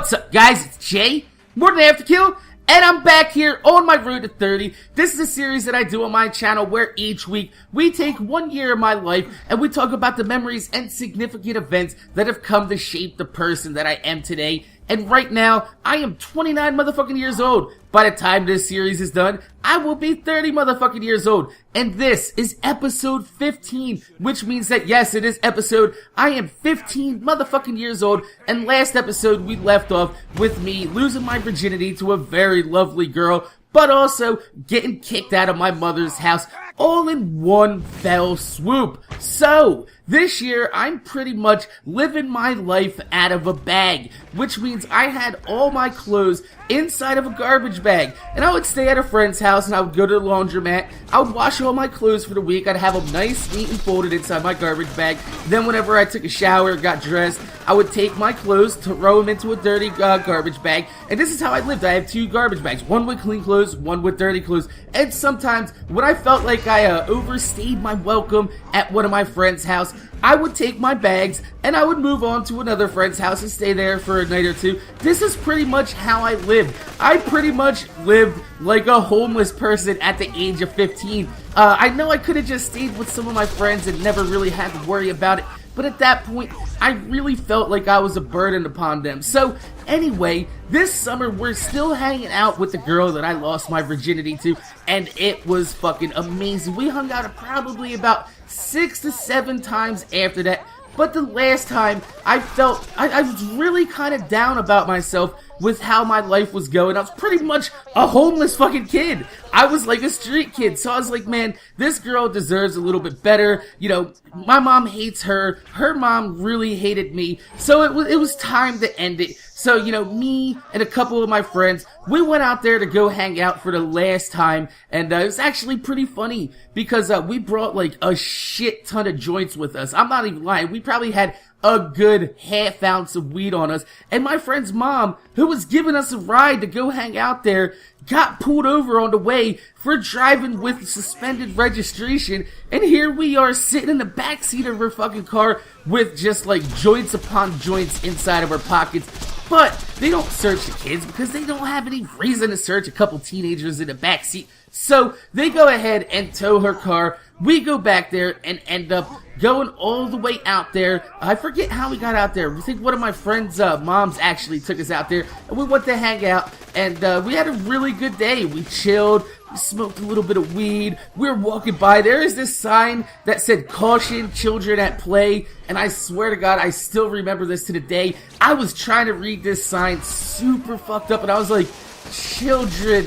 What's up, guys? It's Jay, MorninAfterKill, and I'm back here on my road to 30. This is a series that I do on my channel where each week we take 1 year of my life and we talk about the memories and significant events that have come to shape the person that I am today. And right now, I am 29 motherfucking years old. By the time this series is done, I will be 30 motherfucking years old. And this is episode 15, which means that yes, it is episode, I am 15 motherfucking years old. And last episode, we left off with me losing my virginity to a very lovely girl, but also getting kicked out of my mother's house all in one fell swoop. So, this year, I'm pretty much living my life out of a bag, which means I had all my clothes inside of a garbage bag. And I would stay at a friend's house and I would go to the laundromat. I would wash all my clothes for the week. I'd have them nice, neat, and folded inside my garbage bag. Then whenever I took a shower, got dressed, I would take my clothes, throw them into a dirty garbage bag. And this is how I lived. I have two garbage bags, one with clean clothes, one with dirty clothes. And sometimes when I felt like I overstayed my welcome at one of my friend's house, I would take my bags and I would move on to another friend's house and stay there for a night or two. This is pretty much how I lived. I pretty much lived like a homeless person at the age of 15. I know I could have just stayed with some of my friends and never really had to worry about it, but at that point, I really felt like I was a burden upon them. So, anyway, this summer, we're still hanging out with the girl that I lost my virginity to, and it was fucking amazing. We hung out probably about 6 to 7 times after that, but the last time, I felt, I was really kind of down about myself with how my life was going. I was pretty much a homeless fucking kid. I was like a street kid, so I was like, man, this girl deserves a little bit better. You know, my mom hates her. Her mom really hated me, so it was time to end it. So, you know, me and a couple of my friends, we went out there to go hang out for the last time, and it was actually pretty funny because we brought like a shit ton of joints with us. I'm not even lying. We probably had a good half ounce of weed on us, and my friend's mom, who was giving us a ride to go hang out there, got pulled over on the way for driving with suspended registration, and here we are sitting in the backseat of her fucking car with just like joints upon joints inside of our pockets. But they don't search the kids because they don't have any reason to search a couple teenagers in the backseat. So they go ahead and tow her car. We go back there and end up going all the way out there. I forget how we got out there. I think one of my friend's moms actually took us out there, and we went to hang out, and we had a really good day. We chilled, we smoked a little bit of weed, we were walking by. There is this sign that said, "Caution, children at play," and I swear to God, I still remember this to the day. I was trying to read this sign super fucked up, and I was like, children,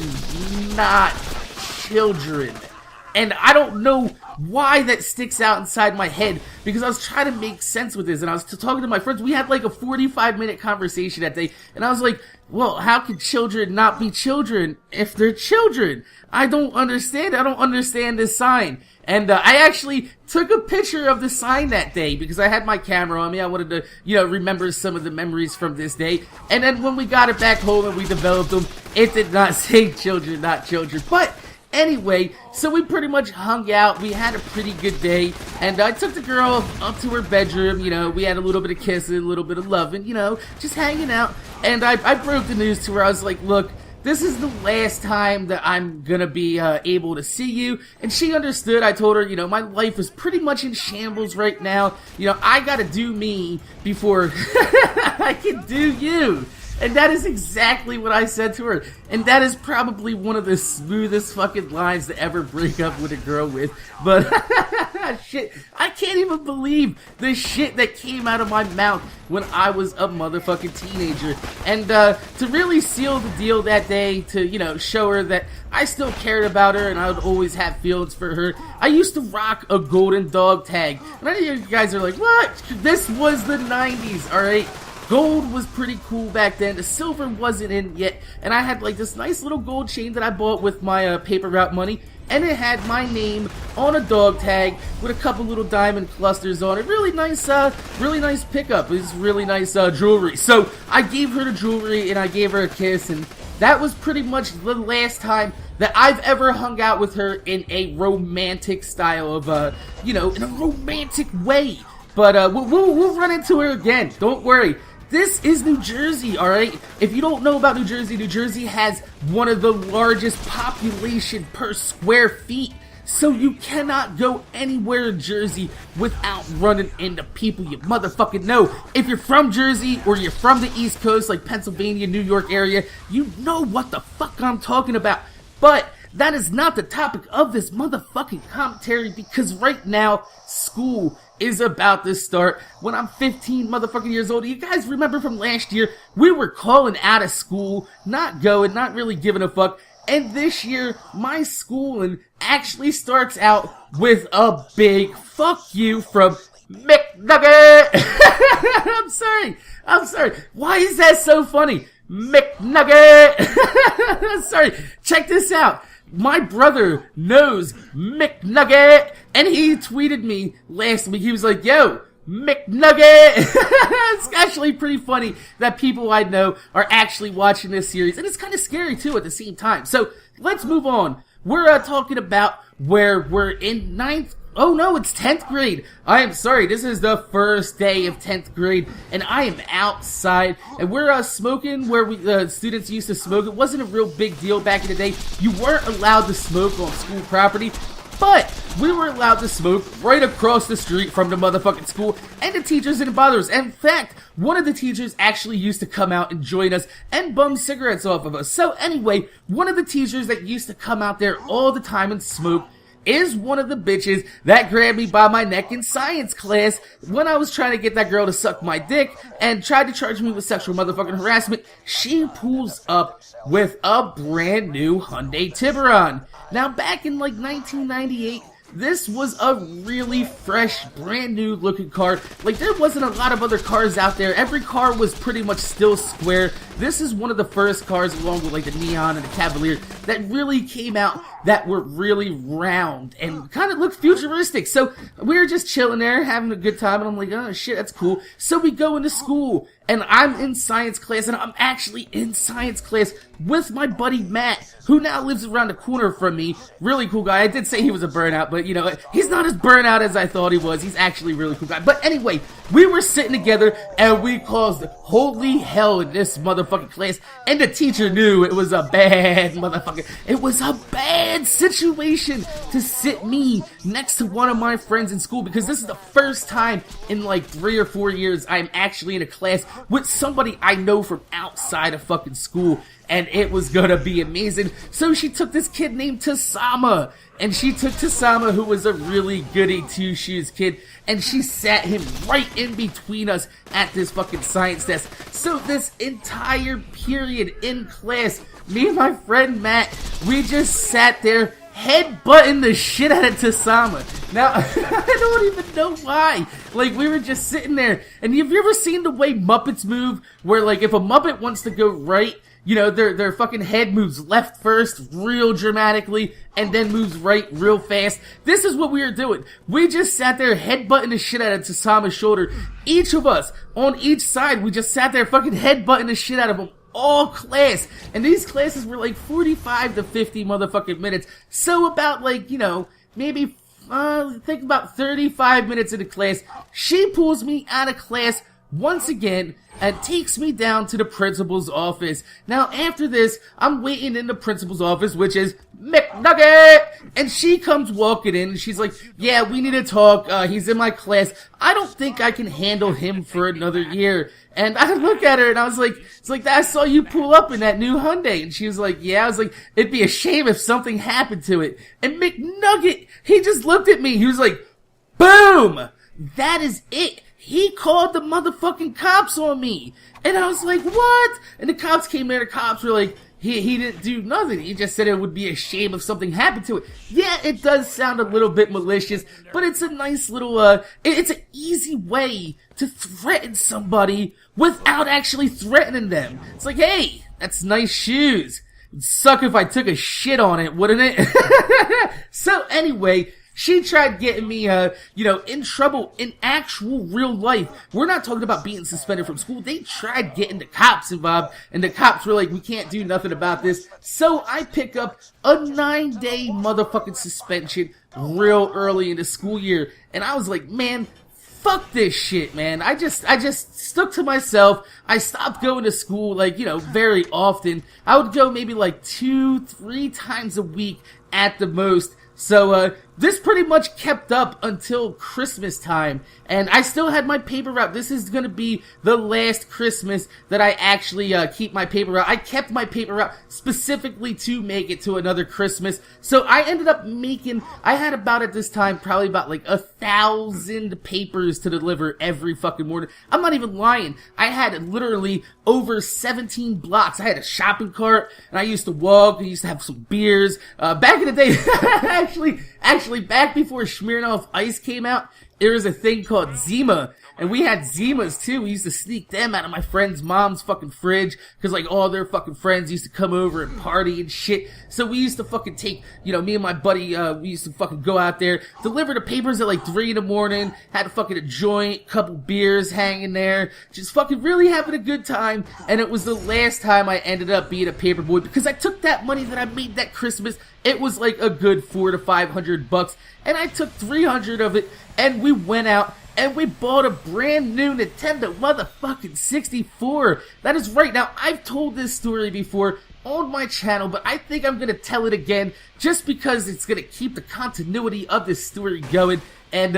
not children. And I don't know why that sticks out inside my head, because I was trying to make sense with this, and I was talking to my friends. We had like a 45-minute conversation that day, and I was like, well, how can children not be children if they're children? I don't understand. I don't understand this sign. And I actually took a picture of the sign that day because I had my camera on me. I wanted to, you know, remember some of the memories from this day. And then when we got it back home and we developed them, it did not say children, not children. But anyway, so we pretty much hung out. We had a pretty good day, and I took the girl up to her bedroom. You know, we had a little bit of kissing, a little bit of loving, you know, just hanging out. And I broke the news to her. I was like, look, this is the last time that I'm gonna be able to see you. And she understood. I told her, you know, my life is pretty much in shambles right now. You know, I gotta do me before I can do you. And that is exactly what I said to her. And that is probably one of the smoothest fucking lines to ever break up with a girl with. But, shit, I can't even believe the shit that came out of my mouth when I was a motherfucking teenager. And, to really seal the deal that day, to, you know, show her that I still cared about her and I would always have feelings for her, I used to rock a golden dog tag. And I know you guys are like, what? This was the 90s, alright? Gold was pretty cool back then. The silver wasn't in yet. And I had like this nice little gold chain that I bought with my paper route money. And it had my name on a dog tag with a couple little diamond clusters on it. Really nice pickup. It was really nice jewelry. So I gave her the jewelry and I gave her a kiss, and that was pretty much the last time that I've ever hung out with her in a romantic style of, you know, in a romantic way. But we'll run into her again. Don't worry. This is New Jersey, alright? If you don't know about New Jersey has one of the largest population per square feet. So you cannot go anywhere in Jersey without running into people you motherfucking know. If you're from Jersey or you're from the East Coast, like Pennsylvania, New York area, you know what the fuck I'm talking about. But that is not the topic of this motherfucking commentary, because right now, school is about to start. When I'm 15 motherfucking years old, you guys remember from last year, we were calling out of school, not going, not really giving a fuck. And this year, my schooling actually starts out with a big fuck you from McNugget. I'm sorry. Why is that so funny? McNugget. Sorry. Check this out. My brother knows McNugget, and he tweeted me last week. He was like, yo, McNugget! It's actually pretty funny that people I know are actually watching this series, and it's kind of scary too at the same time. So, let's move on. We're talking about where we're in 9th. Oh no, it's 10th grade. I am sorry, this is the first day of 10th grade, and I am outside, and we're smoking where students used to smoke. It wasn't a real big deal back in the day. You weren't allowed to smoke on school property, but we were allowed to smoke right across the street from the motherfucking school, and the teachers didn't bother us. In fact, one of the teachers actually used to come out and join us and bum cigarettes off of us. So anyway, one of the teachers that used to come out there all the time and smoke is one of the bitches that grabbed me by my neck in science class when I was trying to get that girl to suck my dick and tried to charge me with sexual motherfucking harassment. She pulls up with a brand new Hyundai Tiburon. Now, back in like 1998, this was a really fresh, brand new looking car. Like, there wasn't a lot of other cars out there. Every car was pretty much still square. This is one of the first cars, along with like the Neon and the Cavalier, that really came out that were really round and kind of looked futuristic. So we were just chilling there, having a good time, and I'm like, oh shit, that's cool. So we go into school, and I'm in science class, and I'm actually in science class with my buddy Matt, who now lives around the corner from me. Really cool guy. I did say he was a burnout, but you know, he's not as burnout as I thought he was. He's actually a really cool guy. But anyway, we were sitting together, and we caused holy hell in this motherfucking class, and the teacher knew it was a bad motherfucker. It was a bad situation to sit me next to one of my friends in school, because this is the first time in like 3 or 4 years I'm actually in a class with somebody I know from outside of fucking school, and it was gonna be amazing. So she took this kid named Tasama, and she took Tasama, who was a really goody two-shoes kid, and she sat him right in between us at this fucking science desk. So this entire period in class, me and my friend Matt, we just sat there headbutting the shit out of Tasama. Now, I don't even know why. Like, we were just sitting there, and have you ever seen the way Muppets move, where like if a Muppet wants to go right, you know, their fucking head moves left first, real dramatically, and then moves right real fast? This is what we were doing. We just sat there headbutting the shit out of Tasama's shoulder. Each of us, on each side, we just sat there fucking headbutting the shit out of him all class. And these classes were like 45 to 50 motherfucking minutes. So about like, you know, maybe, think about 35 minutes into class, she pulls me out of class once again and takes me down to the principal's office. Now, after this, I'm waiting in the principal's office, which is McNugget, and she comes walking in, and she's like, yeah, we need to talk, he's in my class. I don't think I can handle him for another year. And I look at her, and I was like, it's like, I saw you pull up in that new Hyundai. And she was like, yeah. I was like, it'd be a shame if something happened to it. And McNugget, he just looked at me, he was like, boom! That is it. He called the motherfucking cops on me. And I was like, what? And the cops came there, the cops were like, he didn't do nothing. He just said it would be a shame if something happened to it. Yeah, it does sound a little bit malicious, but it's a nice little, it's an easy way to threaten somebody without actually threatening them. It's like, hey, that's nice shoes. It'd suck if I took a shit on it, wouldn't it? So anyway, she tried getting me, in trouble in actual real life. We're not talking about being suspended from school. They tried getting the cops involved, and the cops were like, we can't do nothing about this. So I pick up a 9-day motherfucking suspension real early in the school year. And I was like, man, fuck this shit, man. I just stuck to myself. I stopped going to school, like, very often. I would go maybe like 2-3 times a week at the most. So, this pretty much kept up until Christmas time, and I still had my paper route. This is gonna be the last Christmas that I actually, keep my paper route. I kept my paper route specifically to make it to another Christmas, so I ended up I had about at this time, probably about like 1,000 papers to deliver every fucking morning. I'm not even lying. I had literally over 17 blocks. I had a shopping cart, and I used to walk, I used to have some beers. Back in the day, actually, back before Smirnoff Ice came out, there was a thing called Zima, and we had Zimas too. We used to sneak them out of my friend's mom's fucking fridge, cause like all their fucking friends used to come over and party and shit. So we used to fucking take, me and my buddy, we used to fucking go out there, deliver the papers at like 3 in the morning, had a fucking joint, couple beers hanging there, just fucking really having a good time. And it was the last time I ended up being a paper boy, because I took that money that I made that Christmas. It was like a good $400 to $500, and I took 300 of it, and we went out, and we bought a brand new Nintendo motherfucking 64. That is right. Now, I've told this story before on my channel, but I think I'm gonna tell it again, just because it's gonna keep the continuity of this story going. And,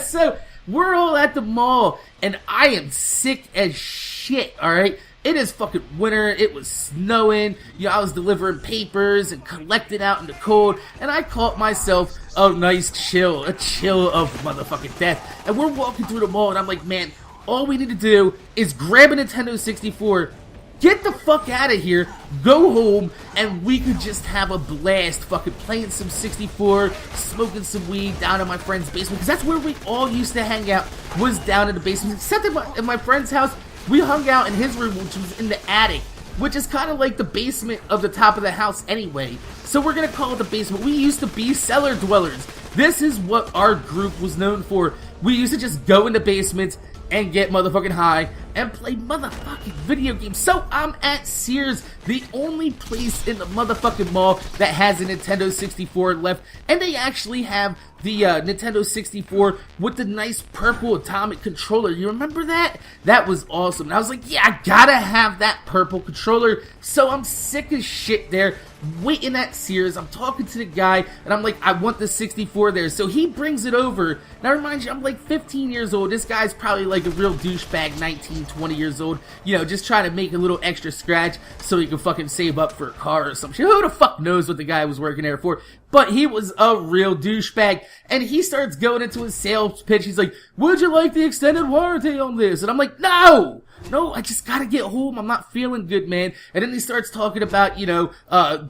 so, we're all at the mall, and I am sick as shit, alright? It is fucking winter, it was snowing, I was delivering papers and collecting out in the cold, and I caught myself a nice chill, a chill of motherfucking death. And we're walking through the mall, and I'm like, man, all we need to do is grab a Nintendo 64, get the fuck out of here, go home, and we could just have a blast fucking playing some 64, smoking some weed down in my friend's basement, because that's where we all used to hang out, was down in the basement. Except in my friend's house, we hung out in his room, which was in the attic, which is kind of like the basement of the top of the house anyway. So we're gonna call it the basement. We used to be cellar dwellers. This is what our group was known for. We used to just go in the basement and get motherfucking high and play motherfucking video games. So I'm at Sears, the only place in the motherfucking mall that has a Nintendo 64 left, and they actually have the Nintendo 64 with the nice purple atomic controller. You remember that? That was awesome. And I was like, yeah, I gotta have that purple controller. So I'm sick as shit there, waiting at Sears. I'm talking to the guy, and I'm like, I want the 64 there. So he brings it over. Now, remind you, I'm like 15 years old. This guy's probably like a real douchebag, 19, 20 years old. Just trying to make a little extra scratch so he can fucking save up for a car or some shit. Who the fuck knows what the guy was working there for? But he was a real douchebag, and he starts going into his sales pitch. He's like, would you like the extended warranty on this? And I'm like, no, I just gotta get home. I'm not feeling good, man. And then he starts talking about,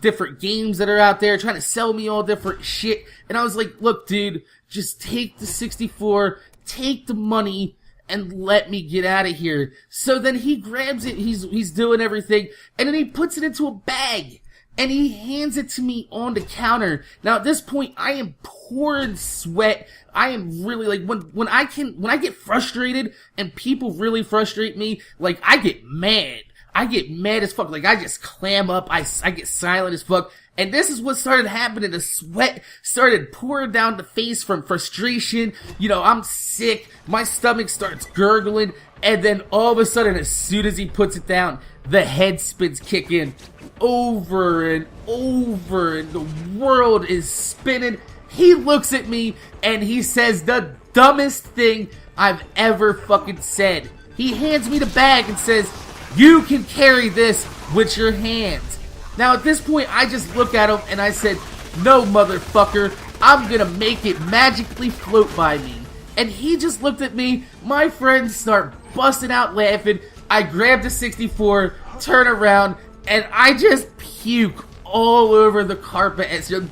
different games that are out there, trying to sell me all different shit. And I was like, look, dude, just take the 64, take the money, and let me get out of here. So then he grabs it, he's doing everything, and then he puts it into a bag. And he hands it to me on the counter. Now at this point, I am pouring sweat. I am really like, when I get frustrated and people really frustrate me, like I get mad. I get mad as fuck. Like I just clam up. I get silent as fuck. And this is what started happening. The sweat started pouring down the face from frustration. I'm sick. My stomach starts gurgling. And then all of a sudden, as soon as he puts it down, the head spins kick in over and over, and the world is spinning. He looks at me and he says the dumbest thing I've ever fucking said. He hands me the bag and says, you can carry this with your hands. Now at this point, I just look at him and I said, no motherfucker, I'm gonna make it magically float by me. And he just looked at me. My friends start busting out laughing. I grab the 64, turn around, and I just puke all over the carpet. It's just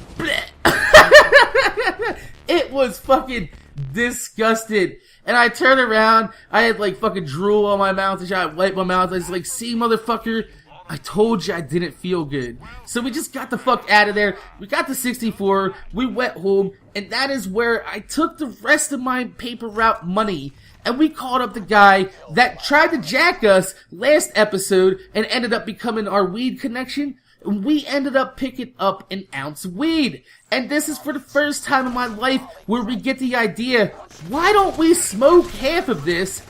it was fucking disgusting. And I turn around, I had like fucking drool on my mouth and shit. I wipe my mouth. I was like, see motherfucker, I told you I didn't feel good. So we just got the fuck out of there. We got the 64, we went home, and that is where I took the rest of my paper route money. And we called up the guy that tried to jack us last episode and ended up becoming our weed connection. we ended up picking up an ounce of weed. And this is for the first time in my life where we get the idea, why don't we smoke half of this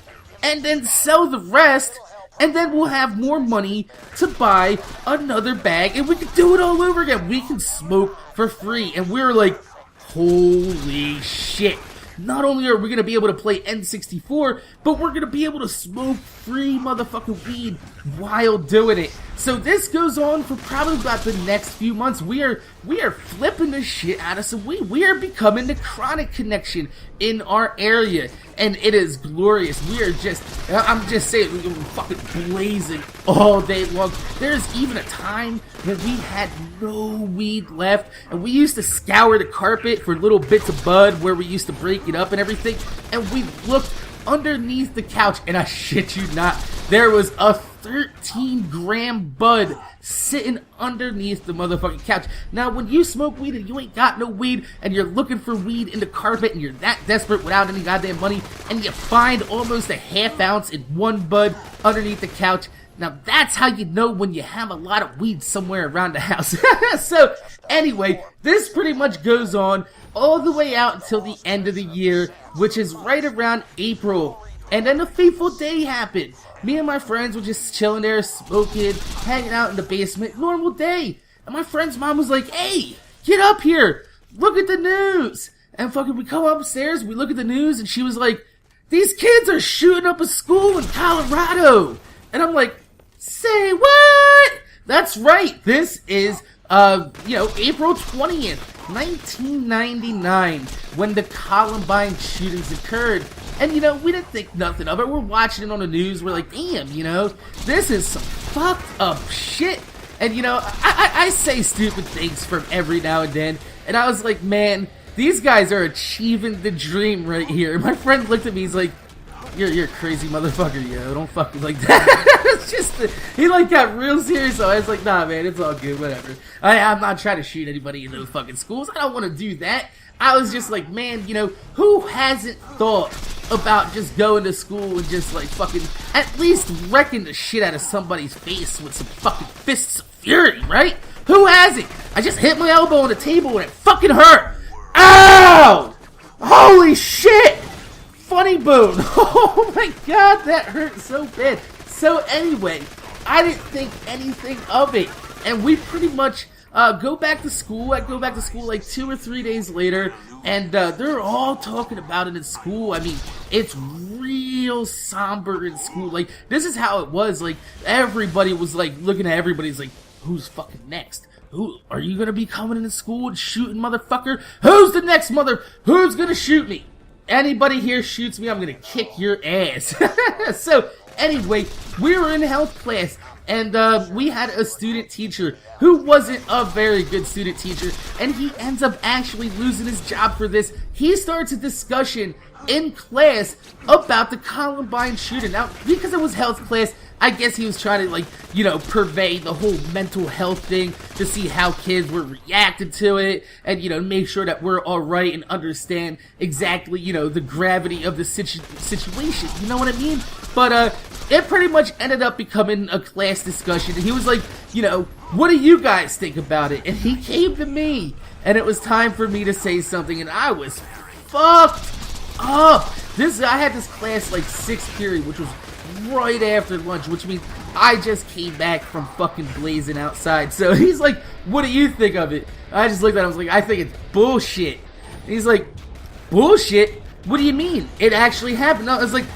and then sell the rest, and then we'll have more money to buy another bag, and we can do it all over again. We can smoke for free. And we were like, holy shit. Not only are we going to be able to play N64, but we're going to be able to smoke free motherfucking weed while doing it. So this goes on for probably about the next few months. We are flipping the shit out of some weed. We are becoming the chronic connection in our area. And it is glorious. We are just, I'm just saying, we're fucking blazing all day long. There's even a time when we had no weed left, and we used to scour the carpet for little bits of bud where we used to break it up and everything, and we looked underneath the couch, and I shit you not, there was a 13-gram bud sitting underneath the motherfucking couch. Now, when you smoke weed and you ain't got no weed, and you're looking for weed in the carpet, and you're that desperate without any goddamn money, and you find almost a half ounce in one bud underneath the couch, now that's how you know when you have a lot of weed somewhere around the house. So, anyway, this pretty much goes on all the way out until the end of the year, which is right around April. And then a fateful day happened. Me and my friends were just chilling there, smoking, hanging out in the basement, normal day. And my friend's mom was like, hey, get up here, look at the news. And fucking we come upstairs, we look at the news, and she was like, these kids are shooting up a school in Colorado. And I'm like, say what? That's right, this is, April 20th, 1999, when the Columbine shootings occurred. And, we didn't think nothing of it. We're watching it on the news. We're like, damn, this is some fucked up shit. And, I say stupid things from every now and then. And I was like, man, these guys are achieving the dream right here. And my friend looked at me, he's like, you're a crazy motherfucker, don't fuck me like that. It's just, he got real serious, so I was like, nah, man, it's all good, whatever. I'm not trying to shoot anybody in those fucking schools. I don't want to do that. I was just like, man, who hasn't thought about just going to school and just fucking at least wrecking the shit out of somebody's face with some fucking fists of fury, right? Who hasn't? I just hit my elbow on the table and it fucking hurt. Ow! Holy shit! Funny bone. Oh my god, that hurt so bad. So anyway, I didn't think anything of it. And we pretty much go back to school. I go back to school 2 or 3 days later, and they're all talking about it in school. I mean, it's real somber in school. This is how it was. Everybody was looking at everybody's like, who's fucking next? Who are you gonna be coming into school and shooting, motherfucker? Who's the next who's gonna shoot me? Anybody here shoots me, I'm gonna kick your ass. So anyway, we were in health class, and we had a student teacher who wasn't a very good student teacher, and he ends up actually losing his job for this. He starts a discussion in class about the Columbine shooting. Now, because it was health class, I guess he was trying to, purvey the whole mental health thing to see how kids were reacting to it and, make sure that we're alright and understand exactly, the gravity of the situation. You know what I mean? But, it pretty much ended up becoming a class discussion. And he was like, what do you guys think about it? And he came to me, and it was time for me to say something, and I was fucked up. I had this class 6th period, which was right after lunch, which means I just came back from fucking blazing outside. So he's like, what do you think of it? I just looked at him, I was like, I think it's bullshit. And he's like, bullshit? What do you mean? It actually happened. I was like,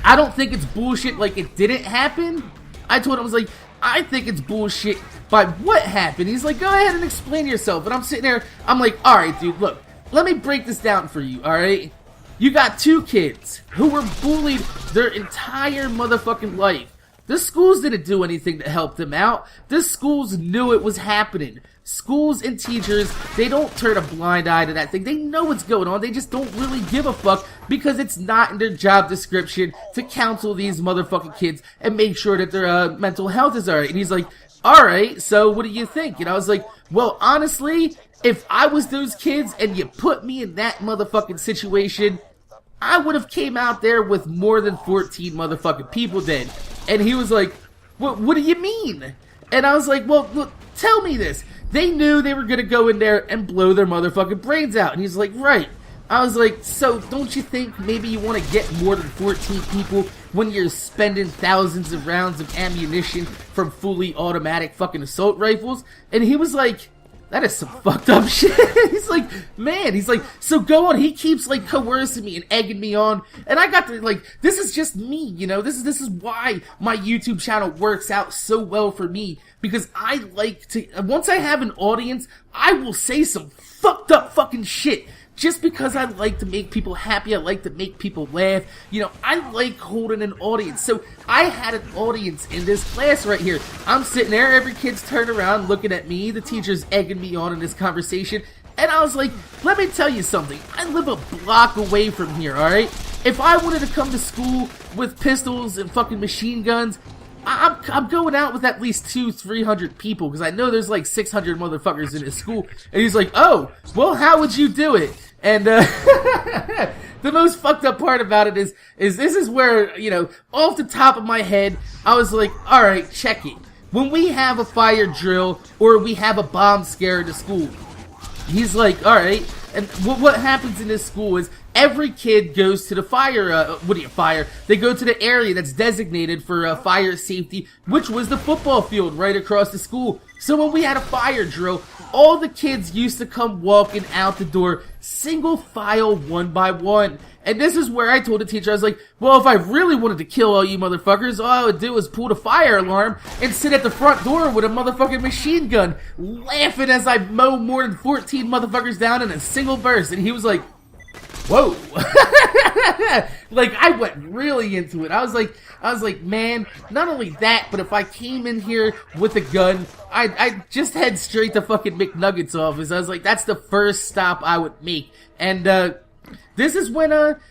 I don't think it's bullshit it didn't happen. I told him, I was like, I think it's bullshit by what happened. He's like, go ahead and explain yourself. And I'm sitting there, I'm like, alright dude, look, let me break this down for you, alright? You got 2 kids who were bullied their entire motherfucking life. The schools didn't do anything to help them out. The schools knew it was happening. Schools and teachers, they don't turn a blind eye to that thing. They know what's going on. They just don't really give a fuck because it's not in their job description to counsel these motherfucking kids and make sure that their mental health is alright. And he's like, alright, so what do you think? And I was like, well, honestly, if I was those kids and you put me in that motherfucking situation, I would have came out there with more than 14 motherfucking people then. And he was like, what do you mean? And I was like, well, look, tell me this. They knew they were gonna go in there and blow their motherfucking brains out. And he's like, right. I was like, so don't you think maybe you want to get more than 14 people when you're spending thousands of rounds of ammunition from fully automatic fucking assault rifles? And he was like, that is some fucked up shit. He's like, man, he's like, so go on. He keeps like coercing me and egging me on. And I got to like, this is just me, you know, this is why my YouTube channel works out so well for me. Because I like to, once I have an audience, I will say some fucked up fucking shit. Just because I like to make people happy, I like to make people laugh, you know, I like holding an audience. So I had an audience in this class right here. I'm sitting there, every kid's turned around looking at me, the teacher's egging me on in this conversation, and I was like, let me tell you something, I live a block away from here, alright? If I wanted to come to school with pistols and fucking machine guns, I'm going out with at least 200-300 people, because I know there's like 600 motherfuckers in this school. And he's like, oh, well, how would you do it? And the most fucked up part about it is this is where, you know, off the top of my head, I was like, alright, check it. When we have a fire drill, or we have a bomb scare in the school, he's like, alright, and what happens in this school is, every kid goes to the fire, they go to the area that's designated for fire safety, which was the football field right across the school. So when we had a fire drill, all the kids used to come walking out the door, single file, one by one. And this is where I told the teacher, I was like, well, if I really wanted to kill all you motherfuckers, all I would do is pull the fire alarm and sit at the front door with a motherfucking machine gun, laughing as I mow more than 14 motherfuckers down in a single burst. And he was like, whoa. Like, I went really into it. I was like, man, not only that, but if I came in here with a gun, I'd just head straight to fucking McNuggets office. I was like, that's the first stop I would make. And, this is when,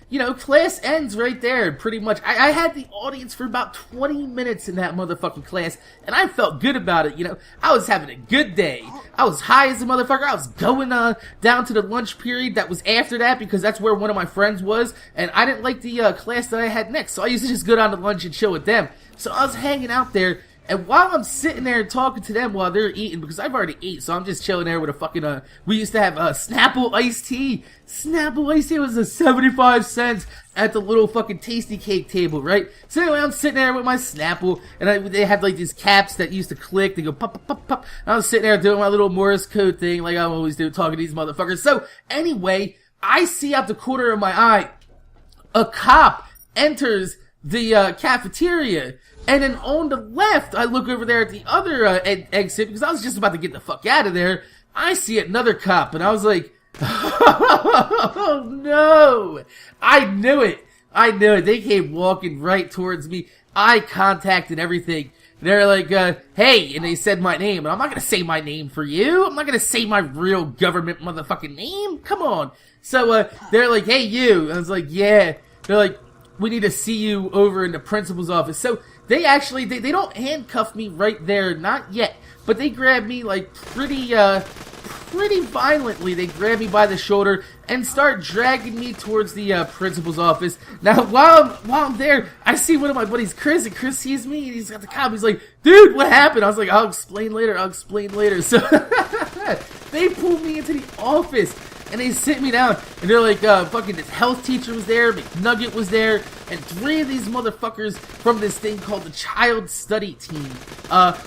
you know, class ends right there, pretty much. I had the audience for about 20 minutes in that motherfucking class, and I felt good about it, you know. I was having a good day. I was high as a motherfucker. I was going, down to the lunch period that was after that, because that's where one of my friends was, and I didn't like the, class that I had next, so I used to just go down to lunch and chill with them. So I was hanging out there, and while I'm sitting there talking to them while they're eating, because I've already ate, so I'm just chilling there with a fucking, we used to have, Snapple iced tea. Snapple iced tea was a 75 cents at the little fucking tasty cake table, right? So anyway, I'm sitting there with my Snapple, and they had like these caps that used to click, they go pop, pop, pop, pop. And I was sitting there doing my little Morse code thing, like I always do, talking to these motherfuckers. So anyway, I see out the corner of my eye, a cop enters the, cafeteria. And then on the left, I look over there at the other exit, because I was just about to get the fuck out of there. I see another cop, and I was like, oh no! I knew it! They came walking right towards me, eye contact and everything. They're like, hey, and they said my name, and I'm not gonna say my name for you. I'm not gonna say my real government motherfucking name. Come on. So, they're like, hey, you. And I was like, yeah. They're like, we need to see you over in the principal's office. So, they actually, they don't handcuff me right there, not yet, but they grab me, like, pretty violently. They grab me by the shoulder and start dragging me towards the, principal's office. Now, while I'm there, I see one of my buddies, Chris, and Chris sees me, and he's got the cop, he's like, dude, what happened? I was like, I'll explain later. So, they pulled me into the office, and they sit me down, and they're like, fucking this health teacher was there, McNugget was there, and 3 of these motherfuckers from this thing called the Child Study Team,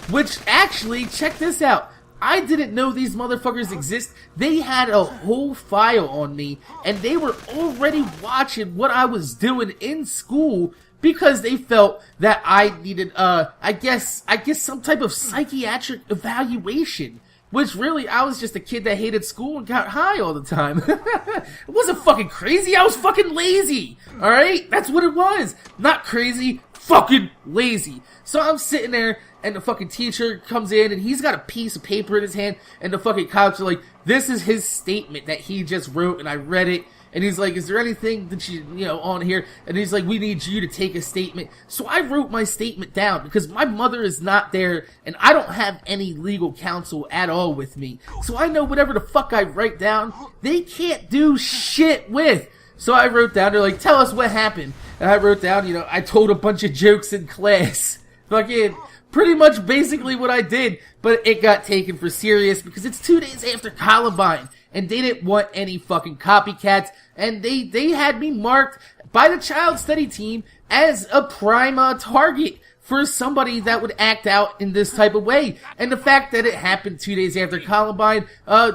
which actually, check this out, I didn't know these motherfuckers exist. They had a whole file on me, and they were already watching what I was doing in school, because they felt that I needed, I guess some type of psychiatric evaluation. Which really, I was just a kid that hated school and got high all the time. It wasn't fucking crazy, I was fucking lazy! Alright? That's what it was! Not crazy, fucking lazy. So I'm sitting there, and the fucking teacher comes in, and he's got a piece of paper in his hand, and the fucking cops are like, this is his statement that he just wrote, and I read it. And he's like, is there anything that you know, on here? And he's like, we need you to take a statement. So I wrote my statement down because my mother is not there and I don't have any legal counsel at all with me. So I know whatever the fuck I write down, they can't do shit with. So I wrote down, they're like, tell us what happened. And I wrote down, you know, I told a bunch of jokes in class. Fucking pretty much basically what I did, but it got taken for serious because it's 2 days after Columbine, and they didn't want any fucking copycats, and they had me marked by the child study team as a prime target for somebody that would act out in this type of way. And the fact that it happened 2 days after Columbine,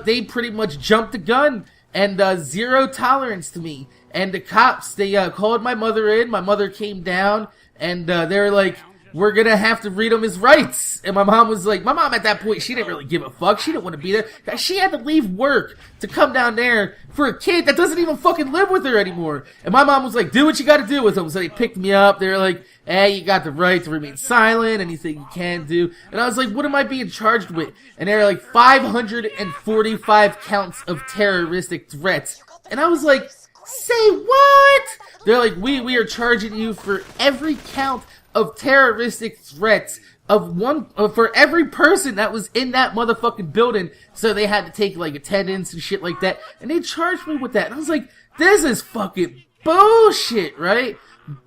they pretty much jumped the gun, and zero tolerance to me. And the cops, they called my mother in, my mother came down, and they were like, we're gonna have to read him his rights. And my mom was like, my mom at that point, she didn't really give a fuck. She didn't want to be there. She had to leave work to come down there for a kid that doesn't even fucking live with her anymore. And my mom was like, do what you gotta do with him. So they picked me up. They were like, hey, you got the right to remain silent, anything you can do. And I was like, what am I being charged with? And they were like, 545 counts of terroristic threats. And I was like, say what? They're like, we are charging you for every count of terroristic threats of one for every person that was in that motherfucking building. So they had to take like attendance and shit like that, and they charged me with that. And I was like, this is fucking bullshit, right?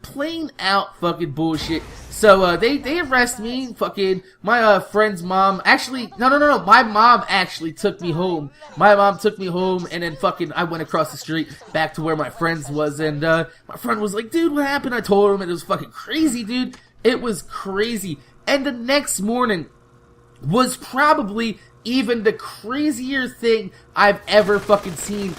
Plain out fucking bullshit. So they arrest me. Fucking my friend's mom, actually no, my mom actually took me home. My mom took me home, and then fucking I went across the street back to where my friend's was, and my friend was like, dude, what happened? I told him, and it was fucking crazy, dude. It was crazy. And the next morning was probably even the crazier thing I've ever fucking seen.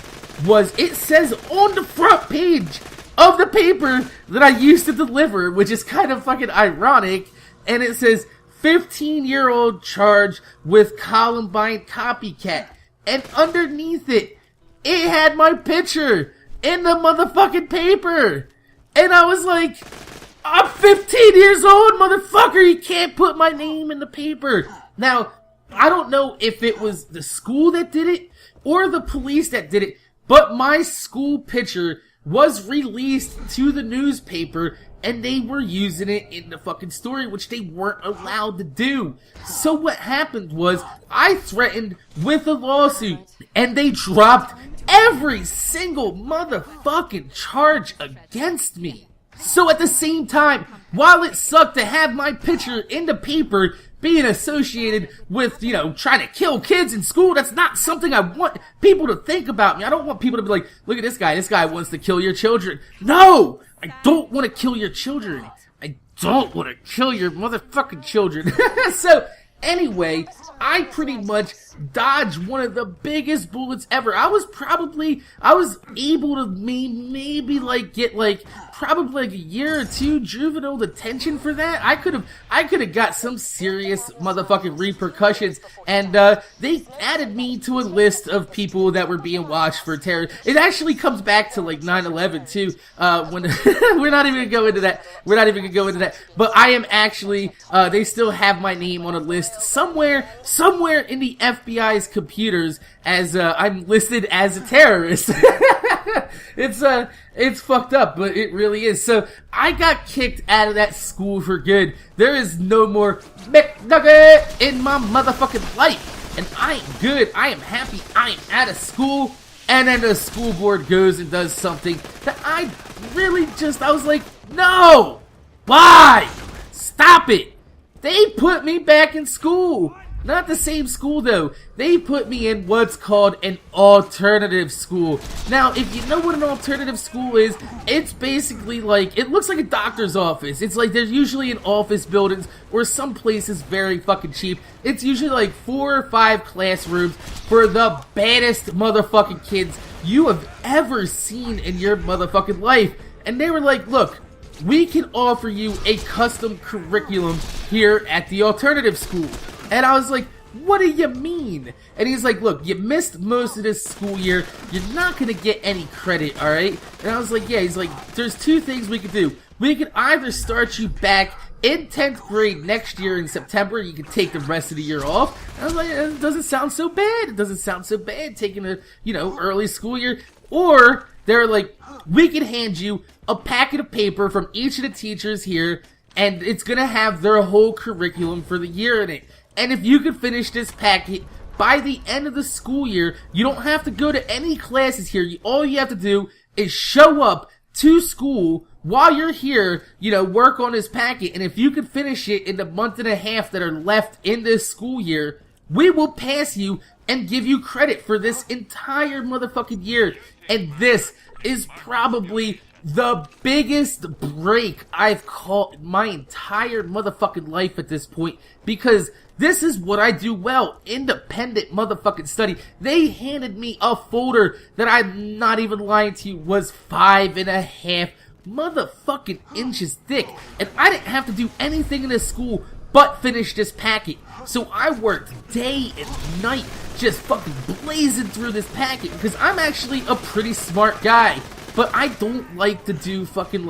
Was it says on the front page of the paper that I used to deliver, which is kind of fucking ironic, and it says 15-year-old charged with Columbine copycat, and underneath it had my picture in the motherfucking paper, and I was like, I'm 15 years old, motherfucker, you can't put my name in the paper. Now, I don't know if it was the school that did it, or the police that did it, but my school picture was released to the newspaper, and they were using it in the fucking story, which they weren't allowed to do. So what happened was, I threatened with a lawsuit, and they dropped every single motherfucking charge against me. So at the same time, while it sucked to have my picture in the paper being associated with, trying to kill kids in school, that's not something I want people to think about me. I don't want people to be like, look at this guy wants to kill your children. No! I don't want to kill your children. I don't want to kill your motherfucking children. So, anyway, I pretty much dodged one of the biggest bullets ever. I was able to maybe get probably a year or two juvenile detention for that. I could have got some serious motherfucking repercussions, and they added me to a list of people that were being watched for terror. It actually comes back to 9/11 too. When we're not even gonna go into that. But I am actually they still have my name on a list somewhere in the FBI's computers as I'm listed as a terrorist. It's fucked up, but it really is. So I got kicked out of that school for good. There is no more McNugget in my motherfucking life, and I am good. I am happy. I am out of school. And then the school board goes and does something that I was like, no, why? Stop it. They put me back in school. Not the same school though. They put me in what's called an alternative school. Now, if you know what an alternative school is, it's basically it looks like a doctor's office. It's there's usually in office buildings or some places very fucking cheap. It's usually 4 or 5 classrooms for the baddest motherfucking kids you have ever seen in your motherfucking life. And they were like, look, we can offer you a custom curriculum here at the alternative school. And I was like, what do you mean? And he's like, look, you missed most of this school year. You're not going to get any credit, alright? And I was like, yeah. He's like, there's 2 things we could do. We could either start you back in 10th grade next year in September. You can take the rest of the year off. And I was like, it doesn't sound so bad. It doesn't sound so bad taking a, early school year. Or they're like, we can hand you a packet of paper from each of the teachers here, and it's going to have their whole curriculum for the year in it. And if you could finish this packet by the end of the school year, you don't have to go to any classes here. All you have to do is show up to school while you're here, work on this packet, and if you can finish it in the month and a half that are left in this school year, we will pass you and give you credit for this entire motherfucking year. And this is probably the biggest break I've caught in my entire motherfucking life at this point, because this is what I do well. Independent motherfucking study. They handed me a folder that, I'm not even lying to you, was 5.5 motherfucking inches thick. And I didn't have to do anything in this school but finish this packet. So I worked day and night just fucking blazing through this packet, because I'm actually a pretty smart guy. But I don't like to do fucking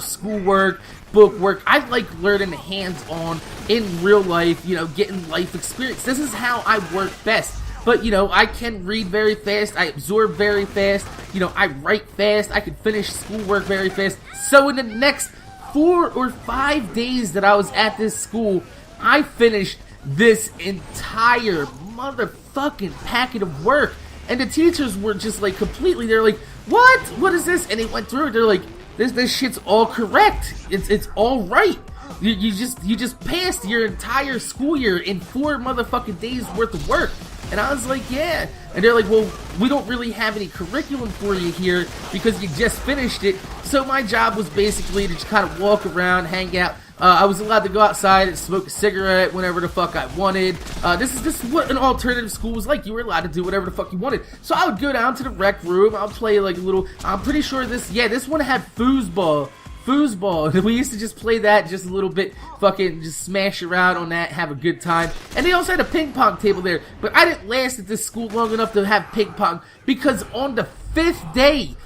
schoolwork, book work. I like learning hands-on in real life, getting life experience. This is how I work best. But, I can read very fast, I absorb very fast, I write fast, I can finish schoolwork very fast. So in the next 4 or 5 days that I was at this school, I finished this entire motherfucking packet of work. And the teachers were just completely, they're like, what? What is this? And they went through it, they're like, this shit's all correct. It's all right. You just passed your entire school year in 4 motherfucking days worth of work. And I was like, yeah. And they're like, well, we don't really have any curriculum for you here because you just finished it. So my job was basically to just kind of walk around, hang out. I was allowed to go outside and smoke a cigarette whenever the fuck I wanted. This is what an alternative school was like. You were allowed to do whatever the fuck you wanted. So I would go down to the rec room. I'll play a little, I'm pretty sure this one had foosball. And we used to just play that just a little bit, fucking just smash around on that, have a good time. And they also had a ping pong table there, but I didn't last at this school long enough to have ping pong, because on the 5th day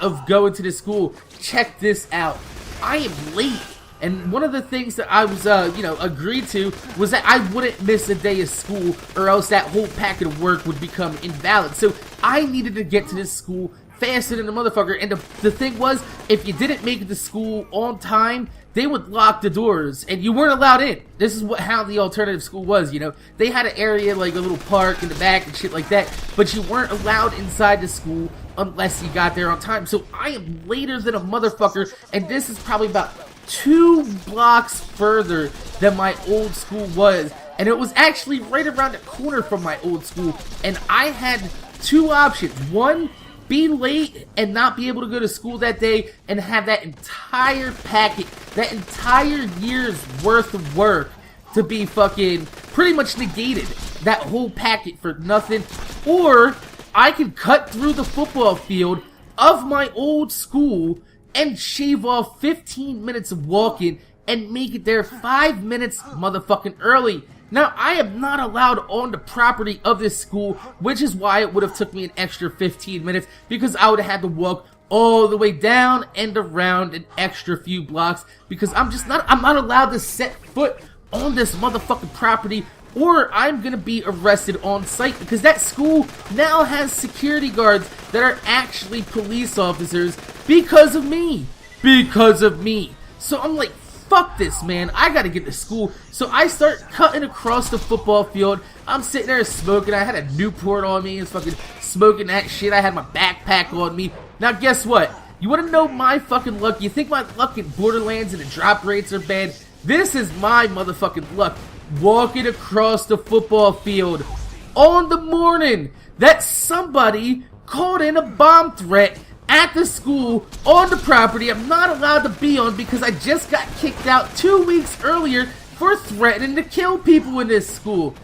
of going to the school, check this out, I am late. And one of the things that I was, agreed to was that I wouldn't miss a day of school, or else that whole packet of work would become invalid. So I needed to get to this school faster than the motherfucker. And the thing was, if you didn't make it to school on time, they would lock the doors and you weren't allowed in. This is how the alternative school was, They had an area, like a little park in the back and shit like that, but you weren't allowed inside the school unless you got there on time. So I am later than a motherfucker, and this is probably about 2 blocks further than my old school was. And it was actually right around the corner from my old school. And I had 2 options. One, be late and not be able to go to school that day and have that entire packet, that entire year's worth of work to be fucking pretty much negated. That whole packet for nothing. Or I can cut through the football field of my old school and shave off 15 minutes of walking and make it there 5 minutes motherfucking early. Now, I am not allowed on the property of this school, which is why it would have took me an extra 15 minutes, because I would have had to walk all the way down and around an extra few blocks, because I'm not allowed to set foot on this motherfucking property, or I'm gonna be arrested on site, because that school now has security guards that are actually police officers because of me. So I'm like, fuck this, man. I gotta get to school. So I start cutting across the football field. I'm sitting there smoking. I had a Newport on me and fucking smoking that shit. I had my backpack on me. Now guess what? You wanna know my fucking luck? You think my luck in Borderlands and the drop rates are bad? This is my motherfucking luck. Walking across the football field on the morning that somebody called in a bomb threat at the school on the property I'm not allowed to be on, because I just got kicked out 2 weeks earlier for threatening to kill people in this school.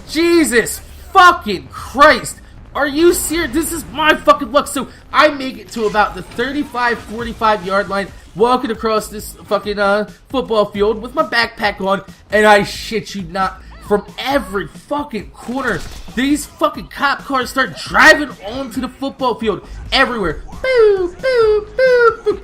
Jesus fucking Christ. Are you serious? This is my fucking luck. So I make it to about the 35-45 yard line, walking across this fucking football field with my backpack on, and I shit you not, from every fucking corner, these fucking cop cars start driving onto the football field everywhere. Boo, boo, boo, boo.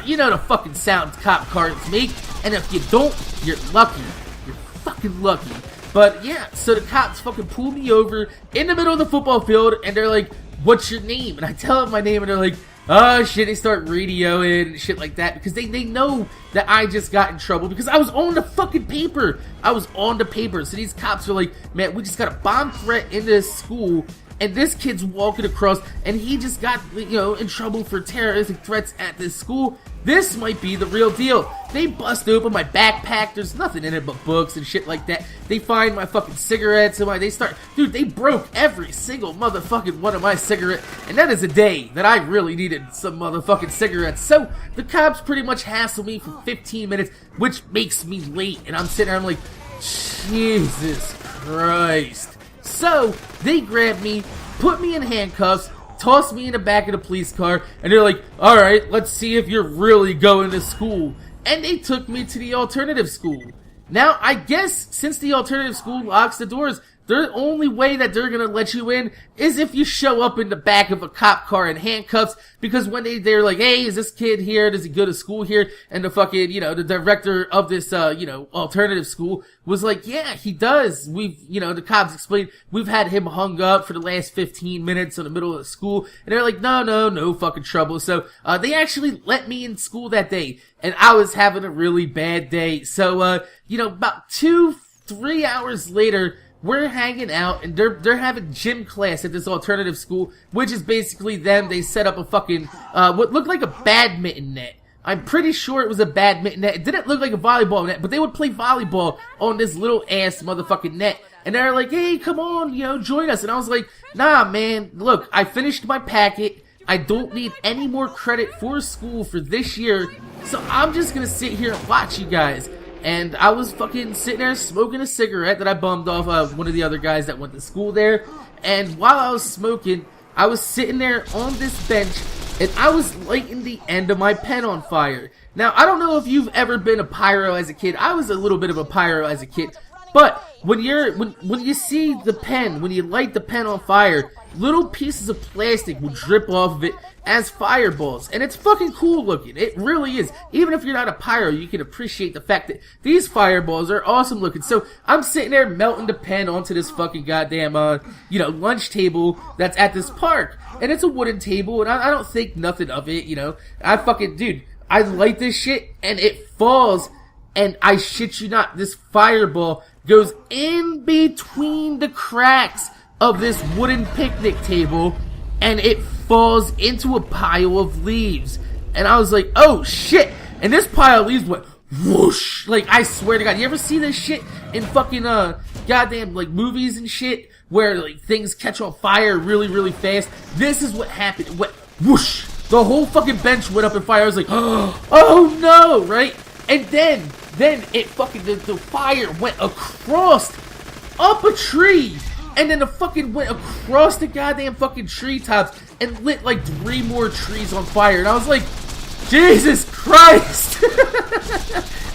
You know the fucking sounds cop cars make, and if you don't, you're lucky. You're fucking lucky. But yeah, so the cops fucking pull me over in the middle of the football field, and they're like, what's your name? And I tell them my name, and they're like, oh shit, they start radioing and shit like that, because they know that I just got in trouble because I was on the fucking paper. So these cops are like, man, we just got a bomb threat in this school, and this kid's walking across, and he just got, in trouble for terroristic threats at this school. This might be the real deal. They bust open my backpack. There's nothing in it but books and shit like that. They find my fucking cigarettes and they broke every single motherfucking one of my cigarettes. And that is a day that I really needed some motherfucking cigarettes. So the cops pretty much hassle me for 15 minutes, which makes me late. And I'm sitting there, I'm like, Jesus Christ. So they grab me, put me in handcuffs, toss me in the back of the police car, and they're like, alright, let's see if you're really going to school. And they took me to the alternative school. Now, I guess, since the alternative school locks the doors, the only way that they're gonna let you in is if you show up in the back of a cop car in handcuffs, because when they're like, hey, is this kid here? Does he go to school here? And the fucking, the director of this, alternative school was like, yeah, he does. The cops explained, we've had him hung up for the last 15 minutes in the middle of the school. And they're like, no fucking trouble. So, they actually let me in school that day. And I was having a really bad day. So, about 2-3 hours later, we're hanging out, and they're having gym class at this alternative school, which is basically them. They set up a fucking, what looked like a badminton net. I'm pretty sure it was a badminton net. It didn't look like a volleyball net, but they would play volleyball on this little ass motherfucking net. And they're like, hey, come on, join us. And I was like, nah, man, look, I finished my packet. I don't need any more credit for school for this year, so I'm just gonna sit here and watch you guys. And I was fucking sitting there smoking a cigarette that I bummed off one of the other guys that went to school there. And while I was smoking, I was sitting there on this bench, and I was lighting the end of my pen on fire. Now, I don't know if you've ever been a pyro as a kid. I was a little bit of a pyro as a kid. But when you see the pen, when you light the pen on fire, little pieces of plastic will drip off of it as fireballs, and it's fucking cool looking. It really is. Even if you're not a pyro, you can appreciate the fact that these fireballs are awesome looking. So I'm sitting there melting the pen onto this fucking goddamn lunch table that's at this park, and it's a wooden table, and I don't think nothing of it. I light this shit and it falls, and I shit you not, this fireball goes in between the cracks of this wooden picnic table, and it falls into a pile of leaves. And I was like, oh shit. And this pile of leaves went whoosh. Like, I swear to God, you ever see this shit in fucking goddamn movies and shit where things catch on fire really, really fast? This is what happened. It went whoosh. The whole fucking bench went up in fire. I was like, oh no, right? And then it fucking, the fire went across up a tree. And then it fucking went across the goddamn fucking treetops and lit 3 more trees on fire. And I was like, Jesus Christ!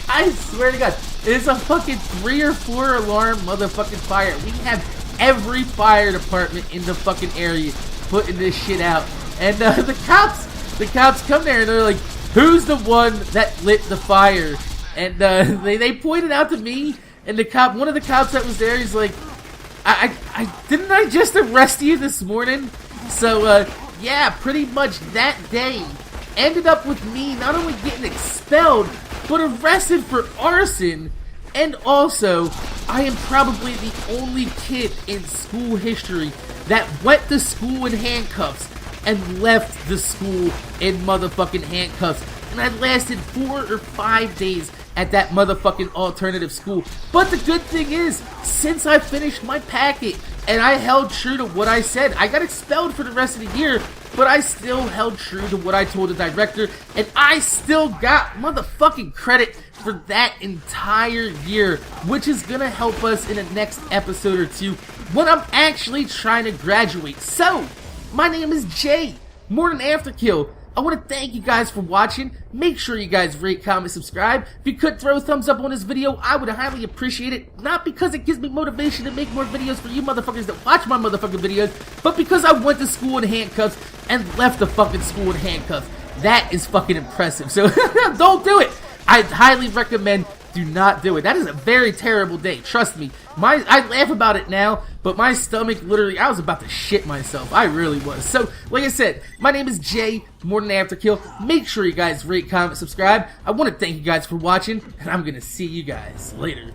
I swear to God, it's a fucking 3 or 4 alarm motherfucking fire. We have every fire department in the fucking area putting this shit out. And the cops come there and they're like, who's the one that lit the fire? And they pointed out to me, and one of the cops that was there, he's like, didn't I just arrest you this morning? So, yeah, pretty much that day ended up with me not only getting expelled, but arrested for arson. And also, I am probably the only kid in school history that went to school in handcuffs and left the school in motherfucking handcuffs. And I lasted 4 or 5 days at that motherfucking alternative school. But the good thing is, since I finished my packet and I held true to what I said, I got expelled for the rest of the year, but I still held true to what I told the director, and I still got motherfucking credit for that entire year, which is gonna help us in the next episode or 2 when I'm actually trying to graduate. So, my name is Jay, MorninAfterKill. I want to thank you guys for watching. Make sure you guys rate, comment, subscribe. If you could throw a thumbs up on this video, I would highly appreciate it. Not because it gives me motivation to make more videos for you motherfuckers that watch my motherfucking videos, but because I went to school in handcuffs and left the fucking school in handcuffs. That is fucking impressive. So don't do it. I highly recommend do not do it. That is a very terrible day. Trust me. I laugh about it now, but my stomach literally, I was about to shit myself. I really was. So, like I said, my name is Jay, MorninAfterKill. Make sure you guys rate, comment, subscribe. I want to thank you guys for watching, and I'm going to see you guys later.